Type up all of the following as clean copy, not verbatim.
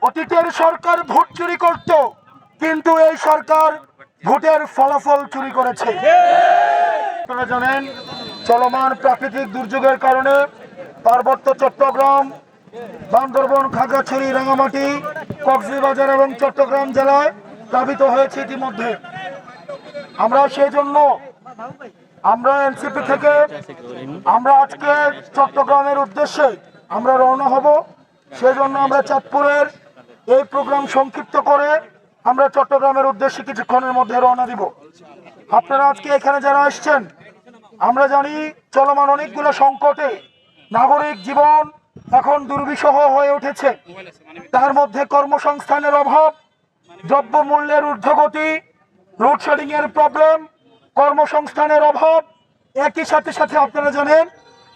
অতীতের সরকার ভোট চুরি করত, কিন্তু এই সরকার ভোটের ফলাফল চুরি করেছে। আপনারা জানেন, চলমান প্রাকৃতিক দুর্যোগের কারণে পার্বত্য চট্টগ্রাম, বান্দরবন, খাগড়াছড়ি, রাঙামাটি, কক্সবাজার এবং চট্টগ্রাম জেলায় প্লাবিত হয়েছে ইতিমধ্যে। আমরা সেই জন্য এনসিপি থেকে আমরা আজকে চট্টগ্রামের উদ্দেশ্যে আমরা রওনা হব। সেজন্য আমরা চাঁদপুরের এই প্রোগ্রাম সংক্ষিপ্ত করে আমরা চট্টগ্রামের উদ্দেশ্যে কিছুক্ষণের মধ্যে রওনা দিব। আপনারা আজকে এখানে যারা আসছেন, আমরা জানি চলমান অনেকগুলো সংকটে নাগরিক জীবন এখন দুর্বিষহ হয়ে উঠেছে। তার মধ্যে কর্মসংস্থানের অভাব, দ্রব্যমূল্যের ঊর্ধ্বগতি, লোডশেডিং এর প্রবলেম, কর্মসংস্থানের অভাব, একই সাথে সাথে আপনারা জানেন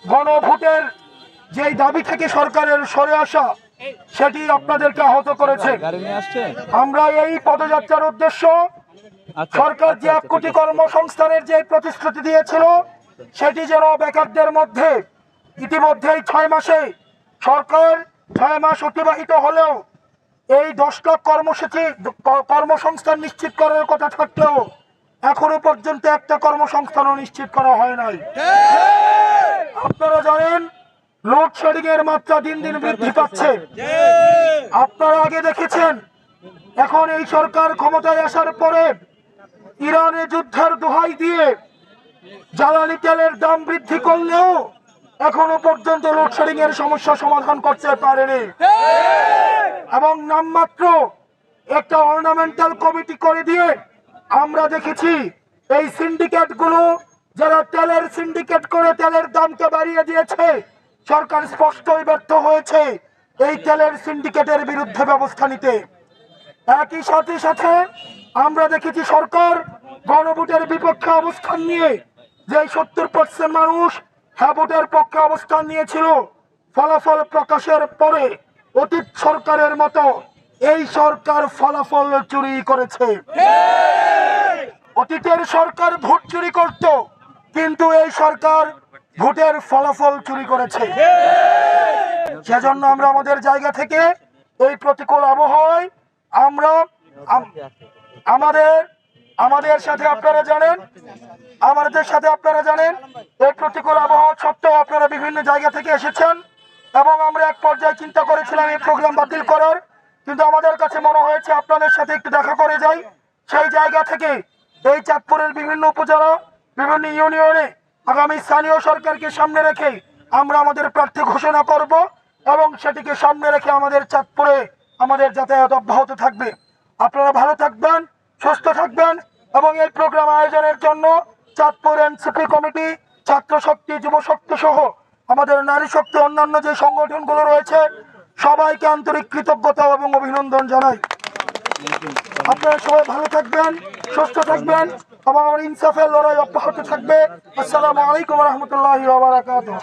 গণভোটের যেই দাবি থেকে সরকারের সরে আসা, সেটি আপনাদেরকে আহত করেছে। আমরা এই পদযাত্রার উদ্দেশ্য, সরকার যে 1 কোটি কর্মসংস্থানের যে প্রতিশ্রুতি দিয়েছিল, সেটি যেন বেকারদের মধ্যে ইতিমধ্যেই 6 মাসে সরকার 6 মাস অতিবাহিত হলেও এই 10 লাখ কর্মসংস্থান নিশ্চিত করার কথা থাকলেও এখনো পর্যন্ত একটা কর্মসংস্থানও নিশ্চিত করা হয় নাই। আপনারা জানেন লোডশেডিং এর মাত্রা দিন দিন বৃদ্ধি পাচ্ছে। আপনারা আগে দেখেছেন, এখন এই সরকার ক্ষমতায় আসার পরে ইরানে যুদ্ধের দোহাই দিয়ে জ্বালানি তেলের দাম বৃদ্ধি করলেও এখনো পর্যন্ত লোডশেডিং এর সমস্যা সমাধান করতে পারেনি। এবং নামমাত্র একটা অর্নামেন্টাল কমিটি করে দিয়ে আমরা দেখেছি এই সিন্ডিকেট গুলো, যারা তেলের সিন্ডিকেট করে তেলের দামকে বাড়িয়ে দিয়েছে, সরকার স্পষ্টই ব্যর্থ হয়েছে এই তেলের সিন্ডিকেটের বিরুদ্ধে ব্যবস্থা নিতে। একই সাথে সাথে আমরা দেখেছি সরকার গণভোটের বিপক্ষে অবস্থান নিয়ে যে 70% মানুষ হ্যাঁ ভোটের পক্ষে অবস্থান নিয়েছিল, ফলাফল প্রকাশের পরে অতীত সরকারের মতো এই সরকার ফলাফল চুরি করেছে। অতীতের সরকার ভোট চুরি করত, কিন্তু এই সরকার ভোটের ফলাফল চুরি করেছে। সেজন্য আমরা আমাদের জায়গা থেকে এই প্রতিকূল আবহাওয়ায় আমরা আমাদের সাথে আপনারা জানেন এই প্রতিকূল আবহাওয়া সত্ত্বেও আপনারা বিভিন্ন জায়গা থেকে এসেছেন এবং আমরা এক পর্যায়ে চিন্তা করেছিলাম এই প্রোগ্রাম বাতিল করার, কিন্তু আমাদের কাছে মনে হয়েছে আপনাদের সাথে একটু দেখা করে যাই। সেই জায়গা থেকে এই চাঁদপুরের বিভিন্ন উপজেলা, বিভিন্ন ইউনিয়নে আগামী স্থানীয় সরকারকে সামনে রেখে আমরা আমাদের প্রার্থী ঘোষণা করব এবং সেটিকে সামনে রেখে আমাদের চাঁদপুরে আমাদের যাতায়াত অব্যাহত থাকবে। আপনারা ভালো থাকবেন, সুস্থ থাকবেন এবং এই প্রোগ্রাম আয়োজনের জন্য চাঁদপুর এনসিপি কমিটি, ছাত্র শক্তি, যুব শক্তি সহ আমাদের নারী শক্তি, অন্যান্য যে সংগঠনগুলো রয়েছে, সবাইকে আন্তরিক কৃতজ্ঞতা এবং অভিনন্দন জানাই। আপনারা সবাই ভালো থাকবেন, সুস্থ থাকবেন এবং আমার ইনসাফের লড়াই অব্যাহত থাকবে। আসসালামু আলাইকুম ওয়া রাহমাতুল্লাহি ওয়া বারাকাতুহু।